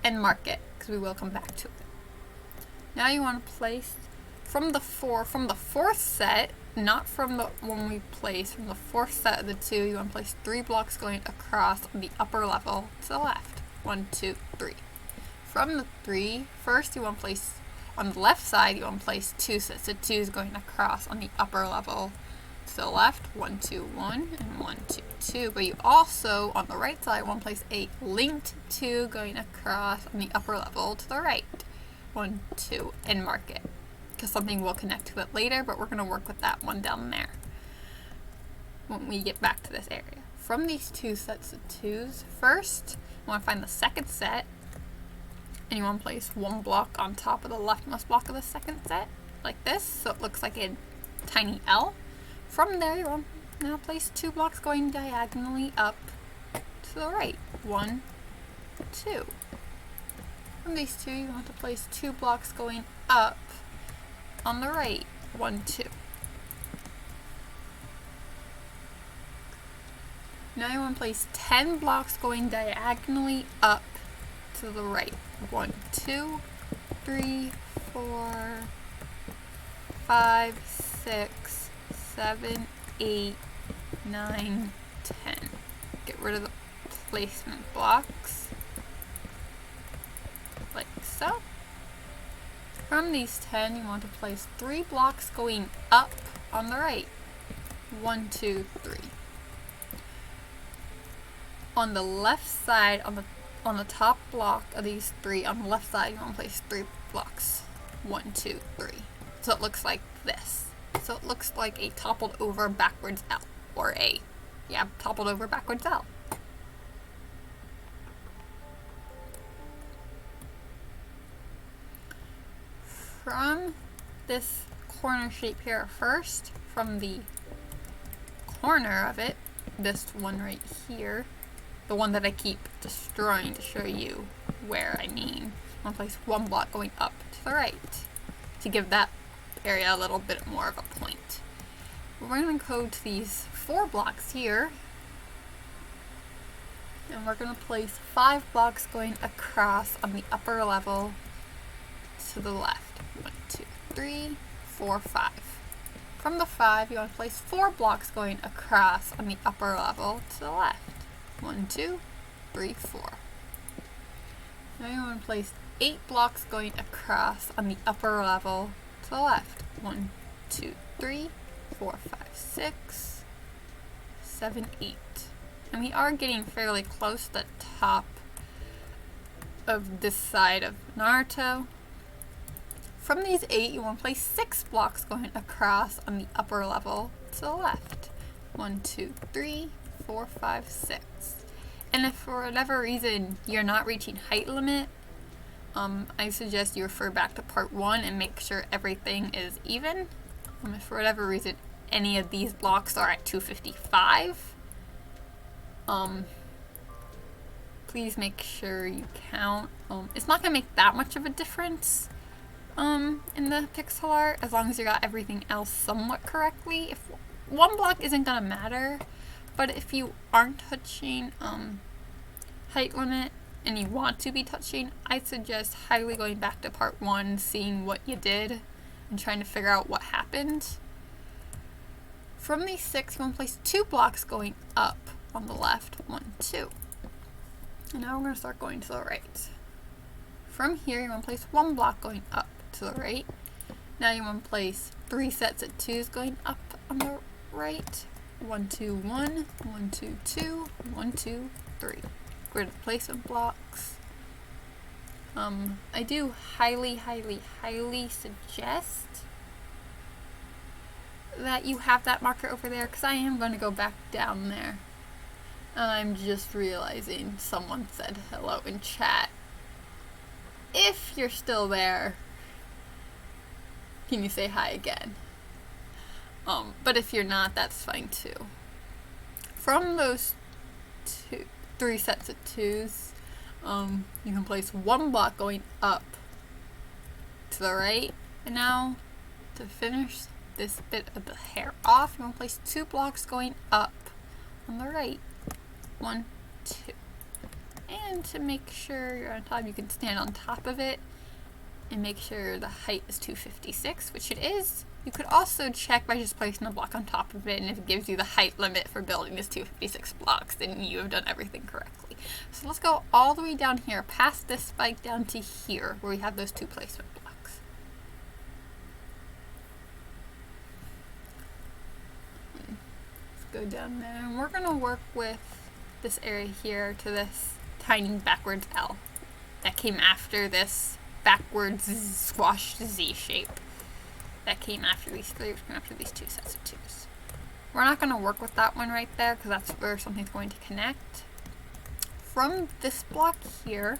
and mark it, because we will come back to it. Now you want to place from the 4th set, not from the one we placed, from the 4th set of the 2, you want to place 3 blocks going across on the upper level to the left. 1, 2, 3. From the 3, first you want to place On the left side, you want to place 2 sets of 2s going across on the upper level to the left, 1, 2, 1, and 1, 2, 2. But you also, on the right side, want to place a linked 2 going across on the upper level to the right, 1, 2, and mark it. Because something will connect to it later, but we're going to work with that one down there when we get back to this area. From these 2 sets of 2s, first, you want to find the second set, and you want to place 1 block on top of the leftmost block of the second set, like this, so it looks like a tiny L. From there, you want to now place 2 blocks going diagonally up to the right, 1, 2. From these 2, you want to place 2 blocks going up on the right, 1, 2. Now you want to place 10 blocks going diagonally up to the right. 1, 2, 3, 4, 5, 6, 7, 8, 9, 10. Get rid of the placement blocks, like so. From these 10, you want to place 3 blocks going up on the right. 1, 2, 3. On the left side, on the top block of these 3, on the left side, you want to place 3 blocks. 1, 2, 3. So it looks like this. So it looks like a toppled over backwards L, or a, toppled over backwards L. From this corner shape here first, from the corner of it, this one right here, the one that I keep destroying to show you where I mean, I'm going to place 1 block going up to the right to give that area a little bit more of a point. We're going to go to these 4 blocks here, and we're going to place 5 blocks going across on the upper level to the left. 1, 2, 3, 4, 5. From the 5, you want to place 4 blocks going across on the upper level to the left. 1, 2, 3, 4. Now you want to place 8 blocks going across on the upper level to the left. 1, 2, 3, 4, 5, 6, 7, 8. And we are getting fairly close to the top of this side of Naruto. From these 8, you want to place 6 blocks going across on the upper level to the left. 1, 2, 3, 4, 5, 6. And if for whatever reason you're not reaching height limit, I suggest you refer back to part 1 and make sure everything is even. If for whatever reason any of these blocks are at 255, please make sure you count. It's not going to make that much of a difference in the pixel art as long as you got everything else somewhat correctly. If 1 block isn't going to matter, but if you aren't touching height limit and you want to be touching, I'd suggest highly going back to part 1, seeing what you did, and trying to figure out what happened. From these 6, you want to place 2 blocks going up on the left. 1, 2. And now we're going to start going to the right. From here, you want to place 1 block going up to the right. Now you want to place 3 sets of 2s going up on the right. 1, 2, 1, 1, 2, 2, 1, 2, 3. Get rid of the placement blocks. I do highly suggest that you have that marker over there, because I am going to go back down there. I'm just realizing someone said hello in chat. If you're still there, can you say hi again? But if you're not, that's fine too. From those 3 sets of 2s, you can place 1 block going up to the right. And now, to finish this bit of the hair off, you want to place 2 blocks going up on the right. 1, 2. And to make sure you're on top, you can stand on top of it and make sure the height is 256, which it is. You could also check by just placing a block on top of it, and if it gives you the height limit for building is 256 blocks, then you have done everything correctly. So let's go all the way down here, past this spike down to here, where we have those 2 placement blocks. go down there. And we're gonna work with this area here to this tiny backwards L that came after this backwards squashed Z shape that came after these three, which came after these two sets of twos. We're not gonna work with that one right there because that's where something's going to connect. From this block here,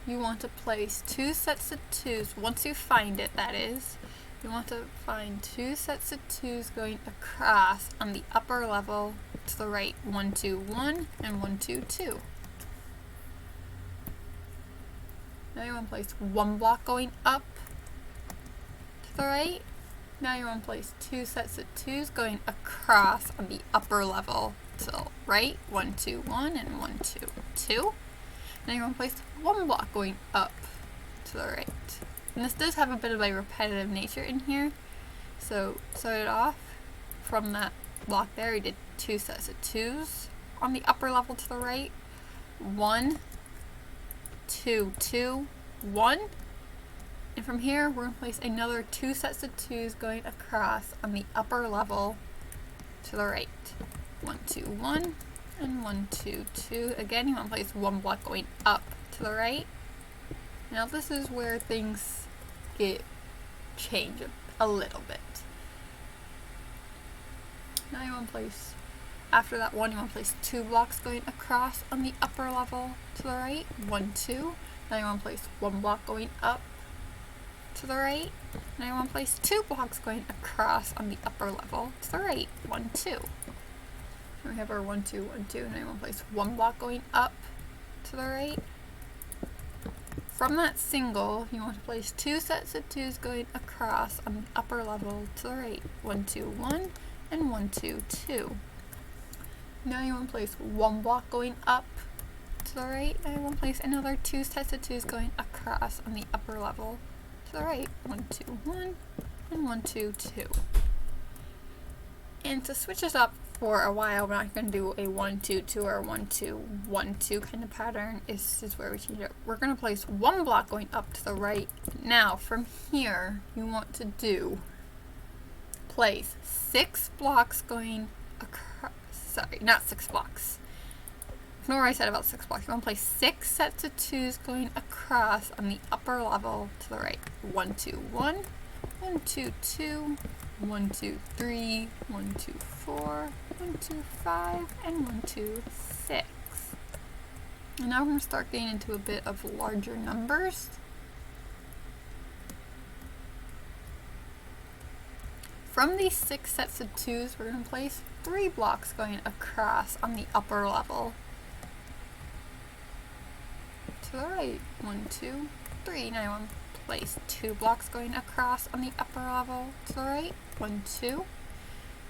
you want to place two sets of twos. Once you find it, that is, you want to find two sets of twos going across on the upper level to the right. 1, 2, 1 and 1, 2, 2. Now you want to place one block going up to the right. Now you want to place two sets of twos going across on the upper level to the right. 1, 2, 1 and 1, 2, 2. Now you're going to place one block going up to the right. And this does have a bit of a repetitive nature in here. So started off from that block there, we did two sets of twos on the upper level to the right. 1, 2, 2, 1. And from here, we're going to place another two sets of twos going across on the upper level to the right. 1, 2, 1. And 1, 2, 2. Again, you want to place one block going up to the right. Now this is where things get changed a little bit. Now you want to place, after that one, you want to place two blocks going across on the upper level to the right. 1, 2. Now you want to place one block going up to the right. Now you want to place two blocks going across on the upper level to the right. 1, 2. We have our 1, 2, 1, 2. Now you want to place one block going up to the right. From that single, you want to place two sets of twos going across on the upper level to the right. 1, 2, 1 and 1, 2, 2. Now you want to place one block going up to the right. And you want to place another two sets of twos going across on the upper level to the right. 1, 2, 1 and 1, 2, 2. And to switch this up for a while, we're not going to do a 1, 2, 2 or 1, 2, 1, 2 kind of pattern. This is where we change it. We're going to place one block going up to the right. Now, from here, you want to place 6 blocks going across. Sorry, not 6 blocks. Ignore what I said about 6 blocks. You want to place 6 sets of twos going across on the upper level to the right. 1, 2, 1, 1, 2, 2. 1, 2, 3, 1, 2, 4, 1, 2, 5, and 1, 2, 6. And now we're going to start getting into a bit of larger numbers. From these 6 sets of twos, we're going to place 3 blocks going across on the upper level to the right. 1, 2, 3. Now you want to place 2 blocks going across on the upper level to the right. 1, 2.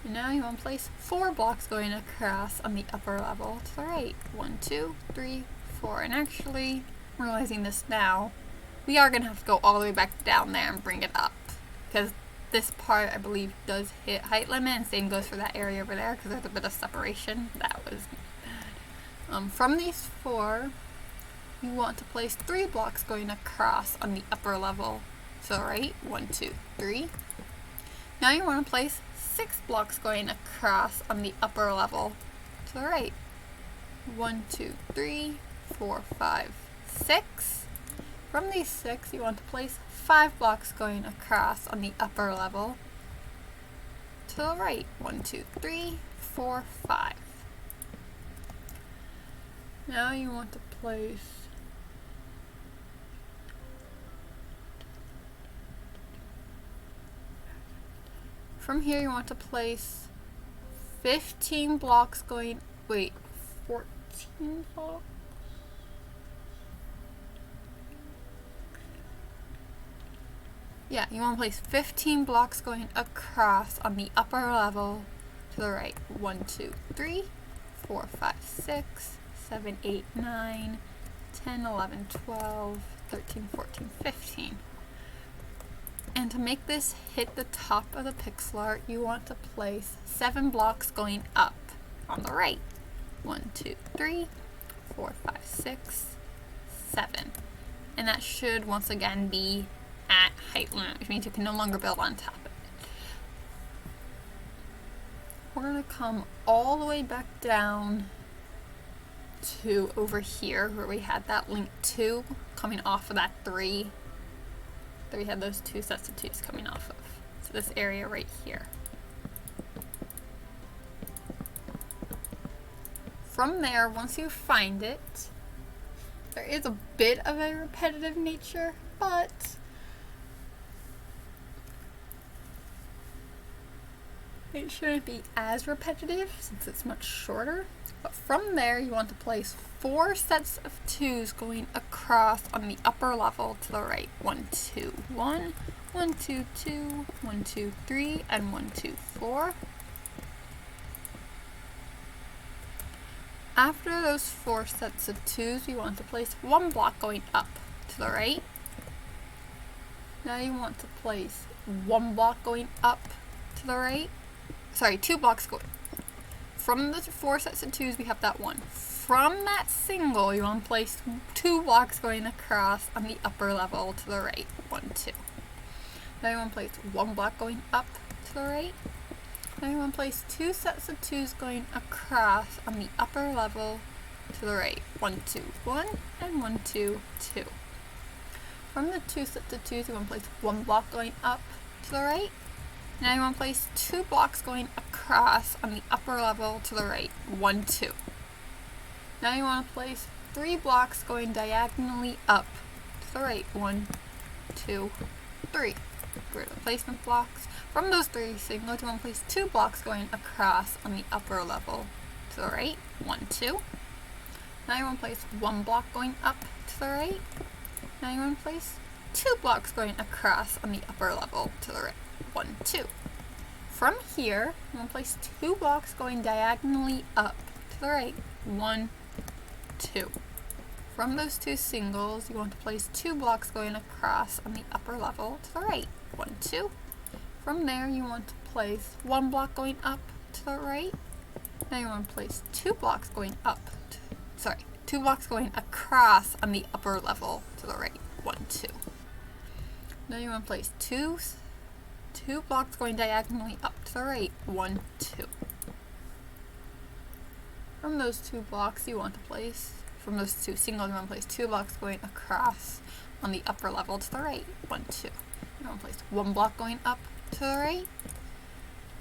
And now you want to place 4 blocks going across on the upper level to the right. 1, 2, 3, 4. And actually, realizing this now, we are going to have to go all the way back down there and bring it up. Because this part, I believe, does hit height limit, and same goes for that area over there, because there's a bit of separation. That was bad. From these 4, you want to place 3 blocks going across on the upper level to the right. 1, 2, 3. Now you want to place 6 blocks going across on the upper level to the right. 1, 2, 3, 4, 5, 6. From these 6, you want to place 5 blocks going across on the upper level to the right. 1, 2, 3, 4, 5. Now you want to place from here you want to place 15 blocks going, 14 blocks? Yeah, you want to place 15 blocks going across on the upper level to the right. 1, 2, 3, 4, 5, 6, 7, 8, 9, 10, 11, 12, 13, 14, 15. And to make this hit the top of the pixel art, you want to place 7 blocks going up on the right. 1, 2, 3, 4, 5, 6, 7. And that should once again be at height limit, which means you can no longer build on top of it. we're going to come all the way back down to over here where we had that link 2 coming off of that 3 that we had those 2 sets of 2s coming off of. So this area right here. From there, once you find it, there is a bit of a repetitive nature, but it shouldn't be as repetitive since it's much shorter. But from there, you want to place 4 sets of 2s going across on the upper level to the right. 1, 2, 1, 1, 2, 2, 1, 2, 3, and 1, 2, 4. After those 4 sets of 2s, you want to place 1 block going up to the right. Now you want to place 1 block going up to the right. Sorry, 2 blocks going. From the 4 sets of 2s, we have that 1. From that single, you want to place 2 blocks going across on the upper level to the right. 1, 2. Now you want to place 1 block going up to the right. Now you want to place 2 sets of 2s going across on the upper level to the right. 1, 2, 1, and 1, 2, 2. From the 2 sets of 2s, you want to place 1 block going up to the right. Now you want to place 2 blocks going across on the upper level to the right. 1, 2. Now you want to place 3 blocks going diagonally up to the right. 1, 2, 3. For the placement blocks. From those 3 singles, you want to place 2 blocks going across on the upper level to the right. 1, 2. Now you want to place 1 block going up to the right. Now you want to place 2 blocks going across on the upper level to the right. 1, 2. From here, you want to place 2 blocks going diagonally up to the right. 1, 2. From those 2 singles, you want to place 2 blocks going across on the upper level to the right. 1, 2. From there, you want to place 1 block going up to the right. Now you want to place 2 blocks going up. 2 blocks going across on the upper level to the right. 1, 2. Now you want to place 2 blocks going diagonally up to the right. 1, 2. From those 2 blocks, you want to place, from those 2 singles, you want to place 2 blocks going across on the upper level to the right. 1, 2. You want to place 1 block going up to the right.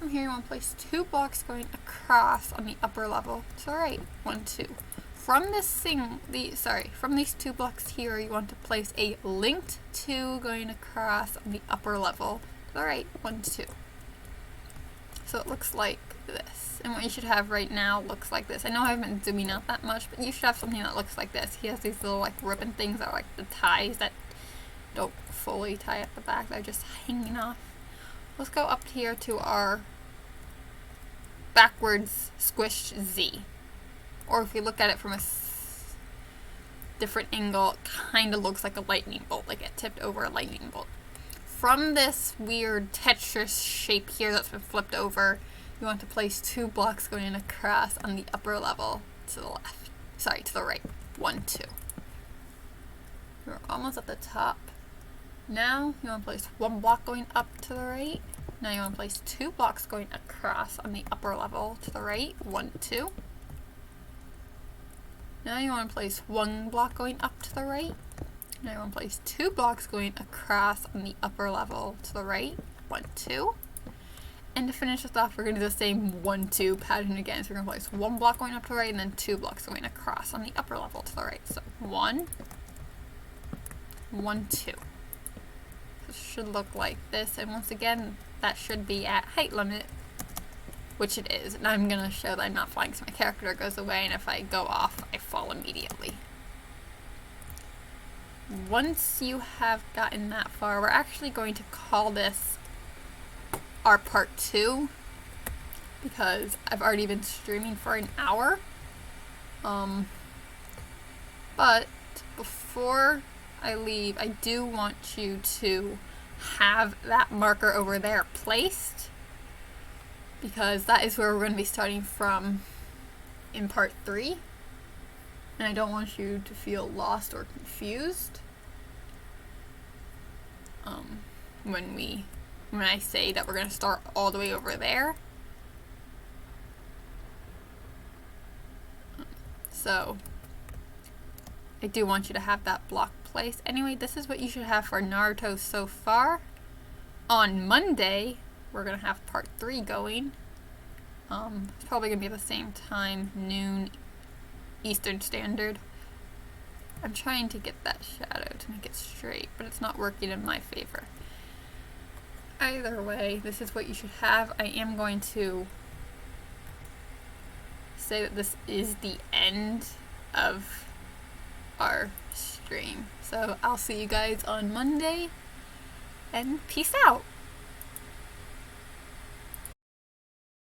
From here, you want to place 2 blocks going across on the upper level to the right. 1, 2. From from these 2 blocks here, you want to place a linked 2 going across on the upper level to the right. 1, 2. So it looks like this. And what you should have right now looks like this. I know I haven't been zooming out that much, but you should have something that looks like this. He has these little like ribbon things that are like the ties that don't fully tie at the back. They're just hanging off. Let's go up here to our backwards squished Z. Or if you look at it from a different angle, it kind of looks like a lightning bolt, like it tipped over a lightning bolt. From this weird Tetris shape here that's been flipped over, you want to place 2 blocks going across on the upper level to the left. Sorry, to the right. 1, 2. We're almost at the top. Now you want to place 1 block going up to the right. Now you want to place 2 blocks going across on the upper level to the right. 1, 2. Now you want to place 1 block going up to the right. Now you want to place 2 blocks going across on the upper level to the right. 1, 2. And to finish this off, we're going to do the same 1, 2 pattern again. So we're going to place 1 block going up to the right and then 2 blocks going across on the upper level to the right. So 1, 1, 2. This should look like this. And once again, that should be at height limit, which it is. And I'm going to show that I'm not flying so my character goes away, and if I go off, I fall immediately. Once you have gotten that far, we're actually going to call this our part 2, because I've already been streaming for an hour. But before I leave, I do want you to have that marker over there placed, because that is where we're going to be starting from in part 3. And I don't want you to feel lost or confused when I say that we're going to start all the way over there. So I do want you to have that block placed. Anyway, this is what you should have for Naruto so far. On Monday, we're going to have part 3 going. It's probably going to be at the same time, noon Eastern Standard. I'm trying to get that shadow to make it straight, but it's not working in my favor. Either way, this is what you should have. I am going to say that this is the end of our stream. So I'll see you guys on Monday, and peace out.